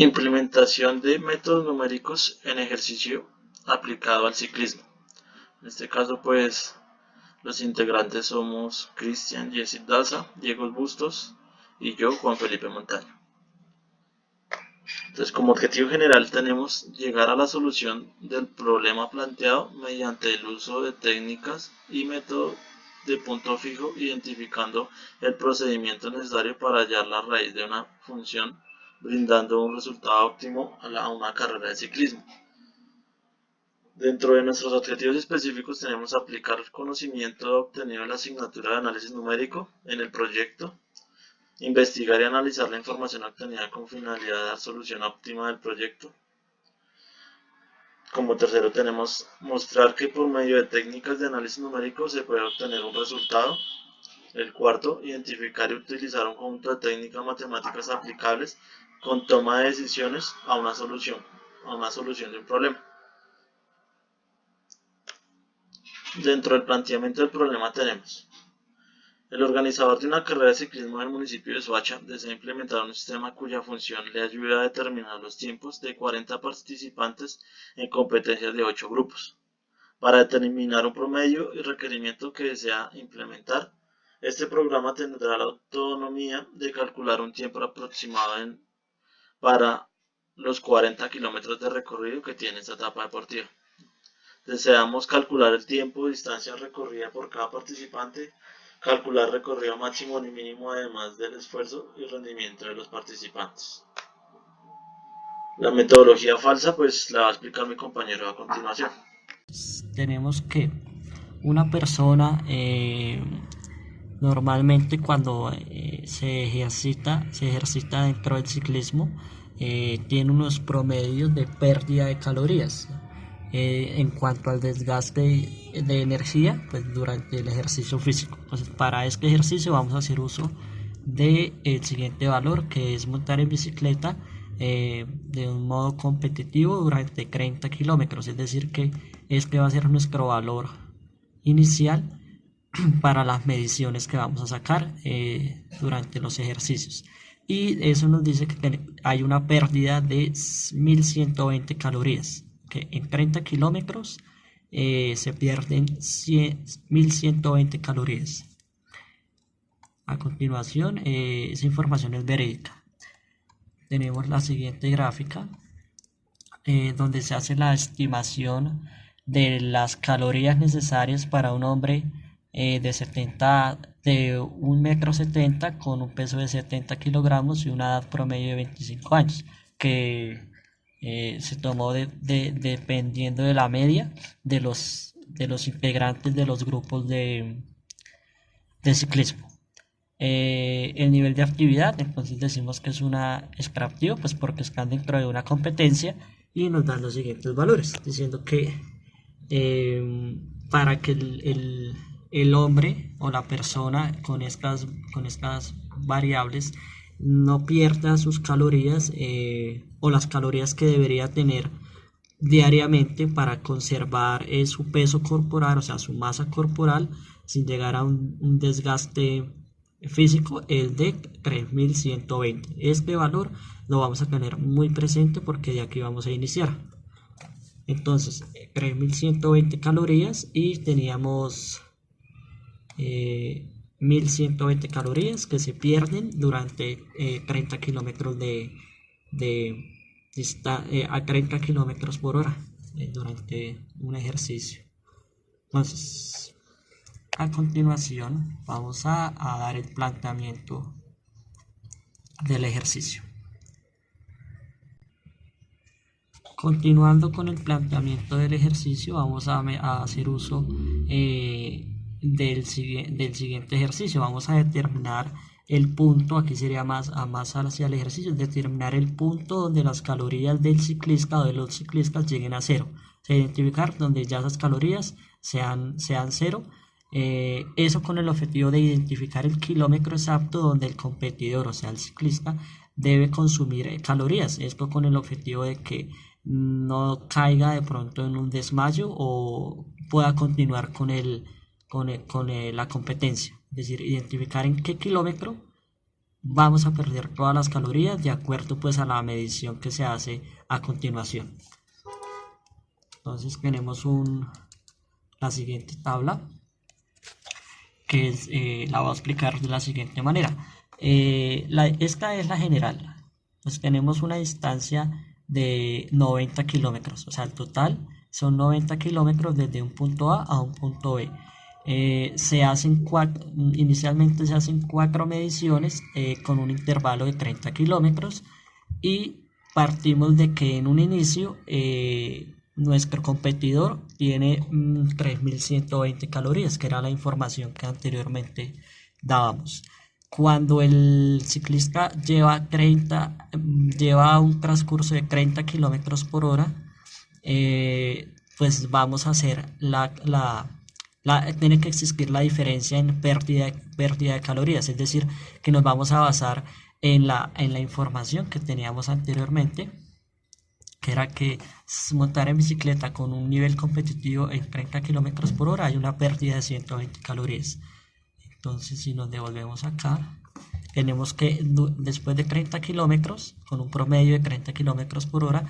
Implementación de métodos numéricos en ejercicio aplicado al ciclismo. En este caso, pues, los integrantes somos Cristian Jessy Daza, Diego Bustos y yo, Juan Felipe Montaño. Entonces, como objetivo general tenemos llegar a la solución del problema planteado mediante el uso de técnicas y métodos de punto fijo, identificando el procedimiento necesario para hallar la raíz de una función, brindando un resultado óptimo a una carrera de ciclismo. Dentro de nuestros objetivos específicos tenemos aplicar el conocimiento obtenido en la asignatura de análisis numérico en el proyecto, investigar y analizar la información obtenida con finalidad de dar solución óptima del proyecto. Como tercero tenemos mostrar que por medio de técnicas de análisis numérico se puede obtener un resultado. El cuarto, identificar y utilizar un conjunto de técnicas matemáticas aplicables con toma de decisiones a una solución de un problema. Dentro del planteamiento del problema tenemos: el organizador de una carrera de ciclismo del municipio de Soacha desea implementar un sistema cuya función le ayude a determinar los tiempos de 40 participantes en competencias de 8 grupos. Para determinar un promedio y requerimiento que desea implementar, este programa tendrá la autonomía de calcular un tiempo aproximado para los 40 kilómetros de recorrido que tiene esta etapa deportiva. Deseamos calcular el tiempo y distancia recorrida por cada participante, calcular recorrido máximo y mínimo además del esfuerzo y rendimiento de los participantes. La metodología falsa pues la va a explicar mi compañero a continuación. Tenemos que una persona normalmente cuando se ejercita dentro del ciclismo, tiene unos promedios de pérdida de calorías. En cuanto al desgaste de energía, pues durante el ejercicio físico. Entonces, para este ejercicio vamos a hacer uso del siguiente valor, que es montar en bicicleta de un modo competitivo durante 30 kilómetros. Es decir, que este va a ser nuestro valor inicial para las mediciones que vamos a sacar durante los ejercicios. Y eso nos dice que hay una pérdida de 1120 calorías, que en 30 kilómetros se pierden 1120 calorías. A continuación, esa información es verídica. Tenemos la siguiente gráfica, donde se hace la estimación de las calorías necesarias para un hombre de 1,70 m con un peso de 70 kilogramos y una edad promedio de 25 años, que se tomó dependiendo de la media de los integrantes de los grupos de ciclismo. El nivel de actividad, entonces decimos que es activo, pues porque están dentro de una competencia, y nos dan los siguientes valores, diciendo que para que el hombre o la persona con estas variables no pierda sus calorías o las calorías que debería tener diariamente para conservar su peso corporal, o sea, su masa corporal, sin llegar a un desgaste físico, es de 3120. Este valor lo vamos a tener muy presente porque de aquí vamos a iniciar. Entonces, 3120 calorías y teníamos 1120 calorías que se pierden durante 30 kilómetros a 30 kilómetros por hora durante un ejercicio. Entonces, a continuación vamos a dar el planteamiento del ejercicio. Continuando con el planteamiento del ejercicio, vamos a hacer uso del siguiente ejercicio. Vamos a determinar el punto, aquí sería más hacia el ejercicio, es determinar el punto donde las calorías del ciclista o de los ciclistas lleguen a cero. O sea, identificar donde ya esas calorías sean cero. Eso con el objetivo de identificar el kilómetro exacto donde el competidor, o sea el ciclista, debe consumir calorías. Esto con el objetivo de que no caiga de pronto en un desmayo o pueda continuar con la competencia. Es decir, identificar en qué kilómetro vamos a perder todas las calorías de acuerdo pues a la medición que se hace a continuación. Entonces tenemos la siguiente tabla que es, la voy a explicar de la siguiente manera. Esta es la general. Pues tenemos una distancia de 90 kilómetros, o sea, el total son 90 kilómetros desde un punto A a un punto B. Inicialmente se hacen 4 mediciones con un intervalo de 30 kilómetros y partimos de que en un inicio nuestro competidor tiene 3120 calorías, que era la información que anteriormente dábamos. Cuando el ciclista lleva un transcurso de 30 kilómetros por hora, pues vamos a hacer tiene que existir la diferencia en pérdida de calorías, es decir, que nos vamos a basar en la información que teníamos anteriormente, que era que montar en bicicleta con un nivel competitivo en 30 kilómetros por hora hay una pérdida de 120 calorías. Entonces, si nos devolvemos acá, tenemos que después de 30 kilómetros, con un promedio de 30 kilómetros por hora,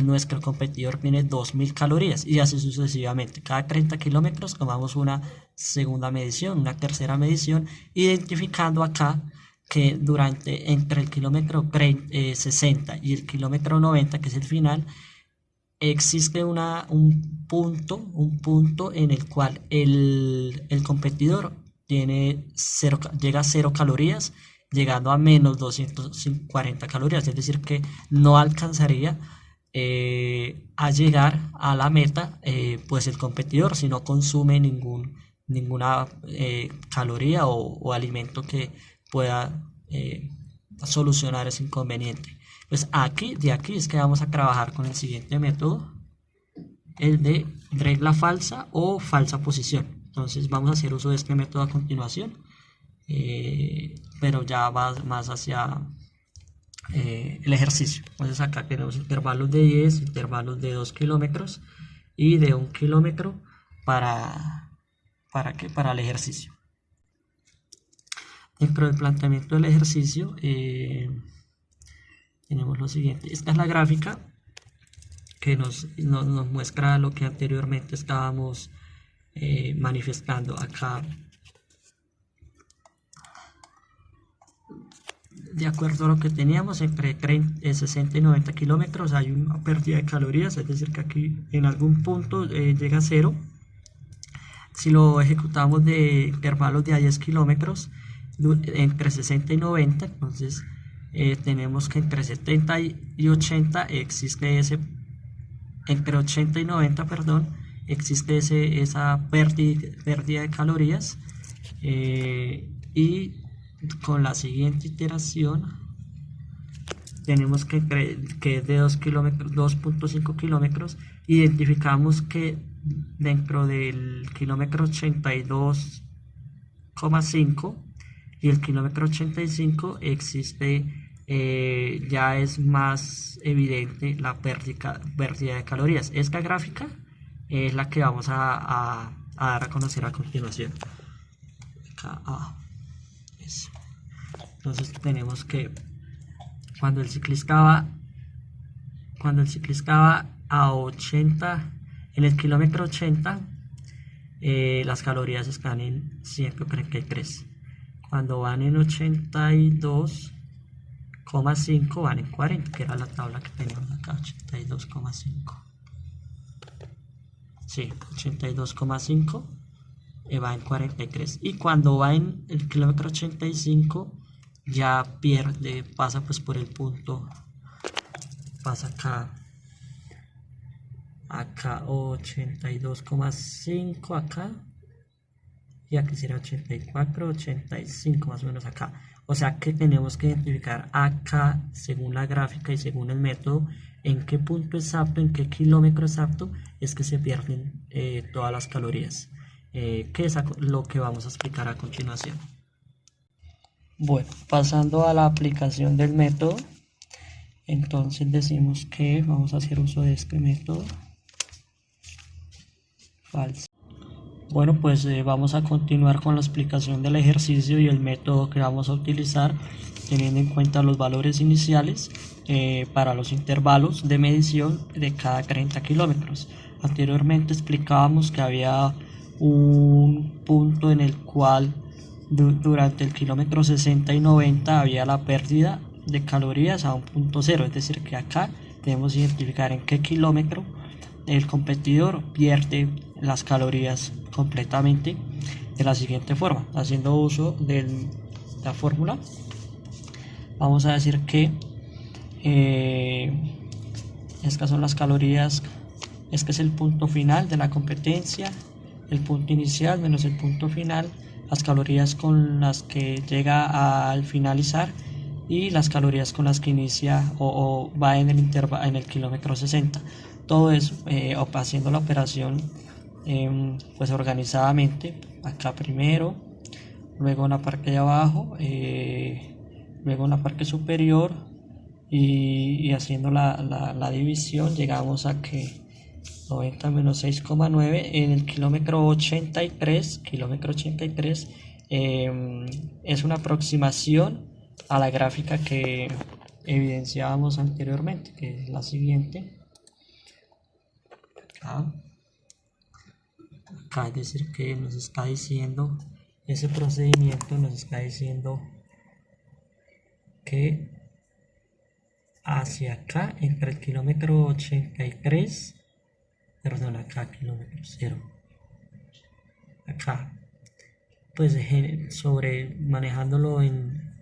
nuestro competidor tiene 2000 calorías y así sucesivamente. Cada 30 kilómetros tomamos una segunda medición, una tercera medición, identificando acá que entre el kilómetro 60 y el kilómetro 90, que es el final, existe un punto en el cual el competidor llega a 0 calorías, llegando a menos 240 calorías, es decir que no alcanzaría a llegar a la meta pues el competidor si no consume ninguna caloría o alimento que pueda solucionar ese inconveniente. Pues de aquí es que vamos a trabajar con el siguiente método, el de regla falsa o falsa posición. Entonces vamos a hacer uso de este método a continuación, pero ya va más hacia el ejercicio. Entonces acá tenemos intervalos de 10, intervalos de 2 kilómetros y de 1 kilómetro para el ejercicio. Dentro del planteamiento del ejercicio tenemos lo siguiente. Esta es la gráfica que nos muestra lo que anteriormente estábamos manifestando. Acá, de acuerdo a lo que teníamos, entre 60 y 90 kilómetros hay una pérdida de calorías, es decir que aquí en algún punto llega a 0. Si lo ejecutamos de intervalos de a 10 kilómetros entre 60 y 90, entonces tenemos que entre 70 y 80 existe entre 80 y 90, perdón, existe esa pérdida de calorías, y con la siguiente iteración tenemos que es de 2.5 kilómetros, identificamos que dentro del kilómetro 82,5 y el kilómetro 85 existe, ya es más evidente la pérdida de calorías. Esta gráfica es la que vamos a dar a conocer a continuación. Acá, eso. Entonces tenemos que cuando el ciclista va a 80, en el kilómetro 80, las calorías están en 133. Cuando van en 82,5 van en 40, que era la tabla que teníamos acá, 82,5. Sí, 82,5 va en 43. Y cuando va en el kilómetro 85 ya pasa pues por el punto, pasa acá 82,5 acá, y aquí será 84, 85 más o menos acá. O sea que tenemos que identificar acá, según la gráfica y según el método, en qué punto exacto, en qué kilómetro exacto es que se pierden todas las calorías, que es lo que vamos a explicar a continuación. Bueno, pasando a la aplicación del método, entonces decimos que vamos a hacer uso de este método falso. Bueno, pues vamos a continuar con la explicación del ejercicio y el método que vamos a utilizar. teniendo en cuenta los valores iniciales para los intervalos de medición de cada 30 kilómetros. Anteriormente explicábamos que había un punto en el cual durante el kilómetro 60 y 90 había la pérdida de calorías a un punto cero, es decir que acá debemos identificar en qué kilómetro el competidor pierde las calorías completamente de la siguiente forma. Haciendo uso de la fórmula, vamos a decir que estas son las calorías, es que es el punto final de la competencia, el punto inicial menos el punto final, las calorías con las que llega al finalizar y las calorías con las que inicia o va en el intervalo en el kilómetro 60. Todo eso haciendo la operación pues organizadamente, acá primero, luego en la parte de abajo, luego en la parte superior, y haciendo la división llegamos a que 90 menos 6,9 en el kilómetro 83, es una aproximación a la gráfica que evidenciábamos anteriormente, que es la siguiente. Acá es decir que nos está diciendo, ese procedimiento nos está diciendo que hacia acá, entre el kilómetro 83, perdón, acá kilómetro 0, acá, pues sobre manejándolo en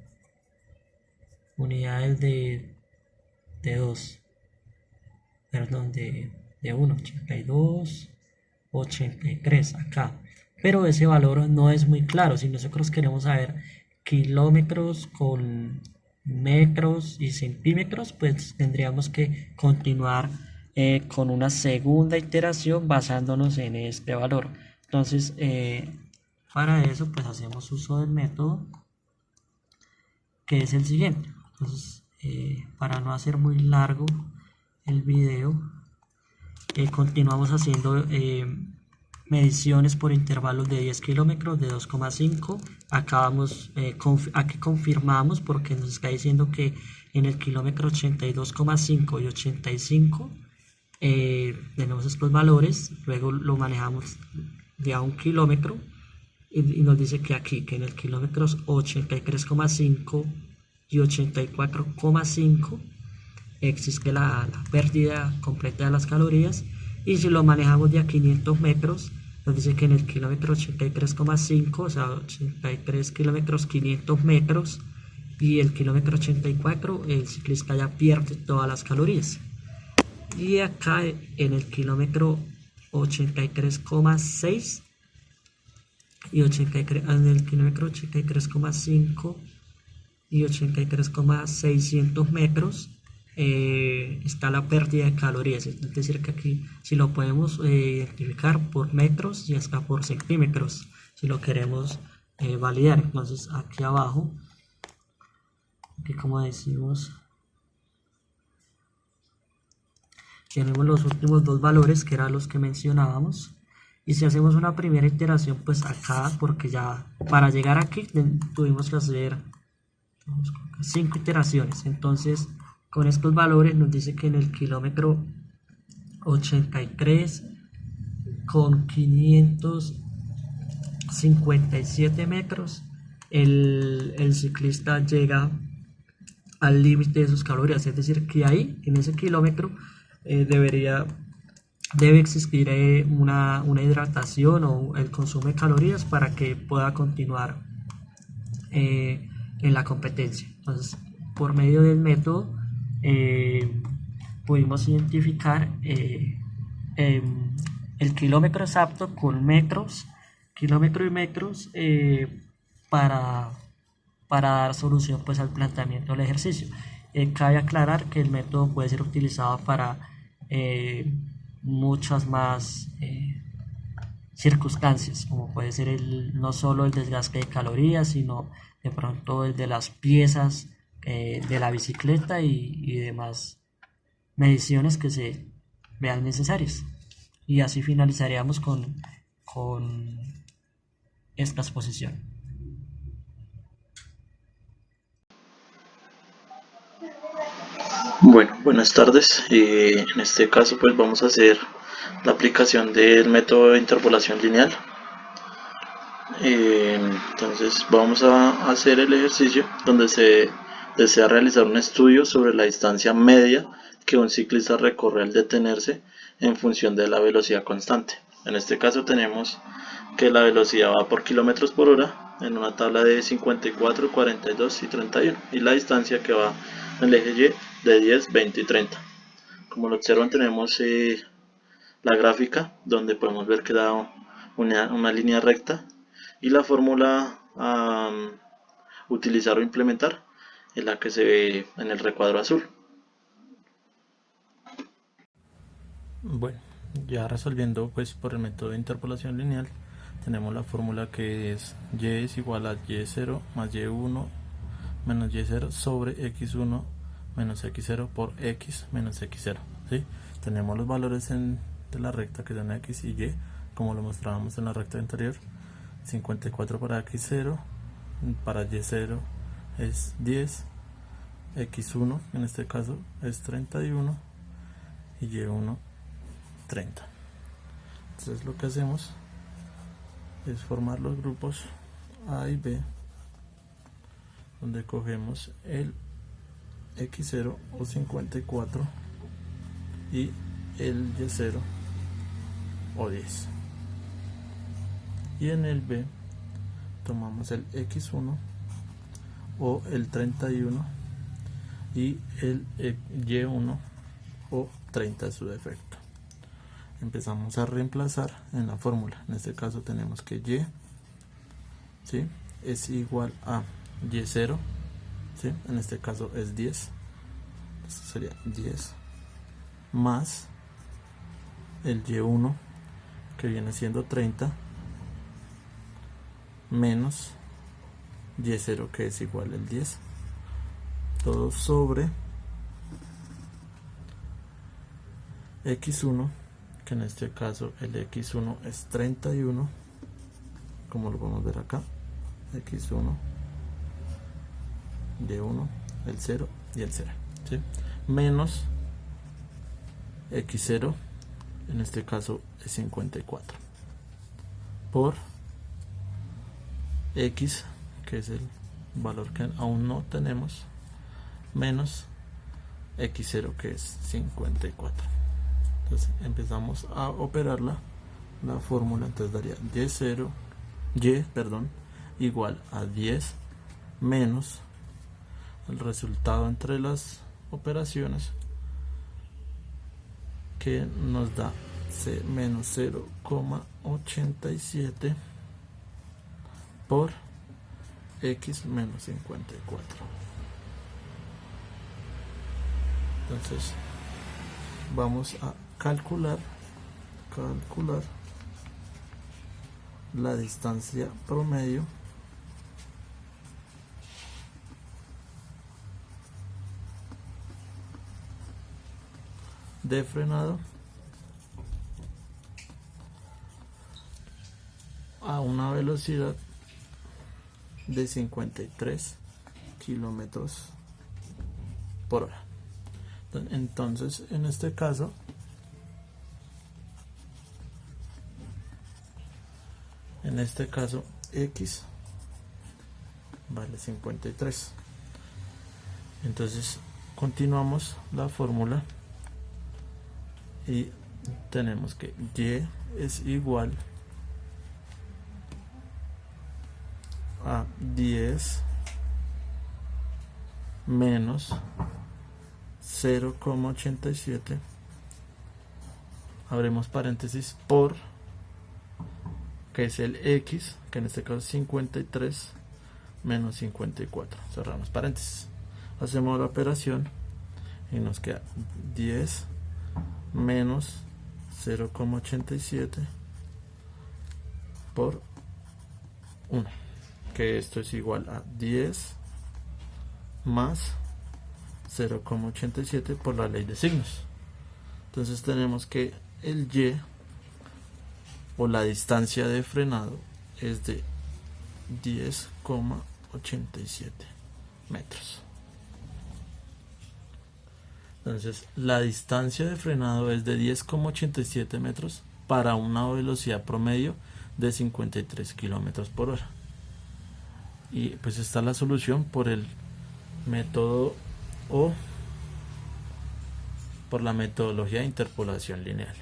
unidades de 2, perdón, de 1, 82, 83 acá, pero ese valor no es muy claro. Si nosotros queremos saber kilómetros con metros y centímetros, pues tendríamos que continuar con una segunda iteración basándonos en este valor. Entonces para eso pues hacemos uso del método, que es el siguiente. Entonces para no hacer muy largo el video, continuamos haciendo mediciones por intervalos de 10 kilómetros, de 2,5. Acá aquí confirmamos porque nos está diciendo que en el kilómetro 82,5 y 85 tenemos estos valores. Luego lo manejamos de a un kilómetro y nos dice que aquí, que en el kilómetro 83,5 y 84,5 existe la pérdida completa de las calorías. Y si lo manejamos de a 500 metros, nos dice que en el kilómetro 83,5, o sea, 83 kilómetros, 500 metros, y el kilómetro 84, el ciclista ya pierde todas las calorías. Y acá en el kilómetro 83,6 y 83, en el kilómetro 83,5 y 83,600 metros, está la pérdida de calorías. Es decir que aquí si lo podemos identificar por metros y hasta por centímetros si lo queremos validar. Entonces aquí abajo, aquí como decimos, tenemos los últimos dos valores que eran los que mencionábamos. Y si hacemos una primera iteración, pues acá, porque ya para llegar aquí tuvimos que hacer 5 iteraciones. Entonces con estos valores nos dice que en el kilómetro 83 con 557 metros el ciclista llega al límite de sus calorías. Es decir que ahí en ese kilómetro debe existir una hidratación o el consumo de calorías para que pueda continuar en la competencia. Entonces por medio del método pudimos identificar el kilómetro exacto con metros, kilómetro y metros, para dar solución pues al planteamiento del ejercicio. Cabe aclarar que el método puede ser utilizado para muchas más circunstancias, como puede ser no solo el desgaste de calorías, sino de pronto el de las piezas de la bicicleta y demás mediciones que se vean necesarias. Y así finalizaríamos con esta exposición. Bueno, buenas tardes. En este caso pues vamos a hacer la aplicación del método de interpolación lineal. Entonces vamos a hacer el ejercicio donde se desea realizar un estudio sobre la distancia media que un ciclista recorre al detenerse en función de la velocidad constante. En este caso tenemos que la velocidad va por kilómetros por hora en una tabla de 54, 42 y 31 y la distancia que va en el eje Y de 10, 20 y 30. Como lo observan tenemos la gráfica donde podemos ver que da una línea recta y la fórmula a utilizar o implementar es la que se ve en el recuadro azul. Bueno, ya resolviendo pues por el método de interpolación lineal, tenemos la fórmula que es y es igual a y0 más y1 menos y0 sobre x1 menos x0 por x menos x0. ¿Sí? Tenemos los valores de la recta que son x y y, como lo mostrábamos en la recta anterior. 54 para x0, para y0 es 10, x1 en este caso es 31 y y1 30. Entonces lo que hacemos es formar los grupos A y B, donde cogemos el x0 o 54 y el y0 o 10. Y en el B tomamos el x1 o el 31 y el y1 o 30 su defecto. Empezamos a reemplazar en la fórmula. En este caso tenemos que y, ¿sí?, es igual a y0, ¿sí?, en este caso es 10. Esto sería 10 más el y1 que viene siendo 30 menos y0 que es igual al 10, todo sobre x1, que en este caso el x1 es 31, como lo podemos ver acá, x1, y1, el 0 y el 0, ¿sí?, menos x0, en este caso es 54, por x, que es el valor que aún no tenemos, menos x0, que es 54. Entonces empezamos a operarla, la fórmula. Entonces daría y igual a 10 menos el resultado entre las operaciones, que nos da menos 0,87 por x menos 54. Entonces vamos a calcular la distancia promedio de frenado a una velocidad de 53 kilómetros por hora. Entonces en este caso x vale 53. Entonces continuamos la fórmula y tenemos que y es igual a 10 menos 0,87, abrimos paréntesis, por, que es el x, que en este caso es 53, menos 54, cerramos paréntesis, hacemos la operación y nos queda 10 menos 0,87 por 1, que esto es igual a 10 más 0,87 por la ley de signos. Entonces tenemos que el y, o la distancia de frenado, es de 10,87 metros. Entonces, la distancia de frenado es de 10,87 metros para una velocidad promedio de 53 kilómetros por hora. Y pues está la solución por el método o por la metodología de interpolación lineal.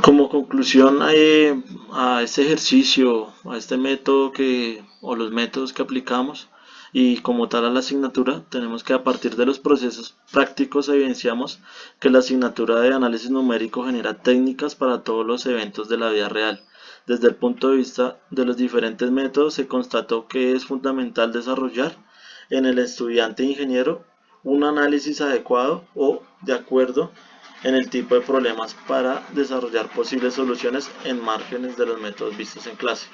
Como conclusión a este ejercicio, a este método o los métodos que aplicamos y como tal a la asignatura, tenemos que a partir de los procesos prácticos evidenciamos que la asignatura de análisis numérico genera técnicas para todos los eventos de la vida real. Desde el punto de vista de los diferentes métodos se constató que es fundamental desarrollar en el estudiante ingeniero un análisis adecuado o de acuerdo en el tipo de problemas para desarrollar posibles soluciones en márgenes de los métodos vistos en clase.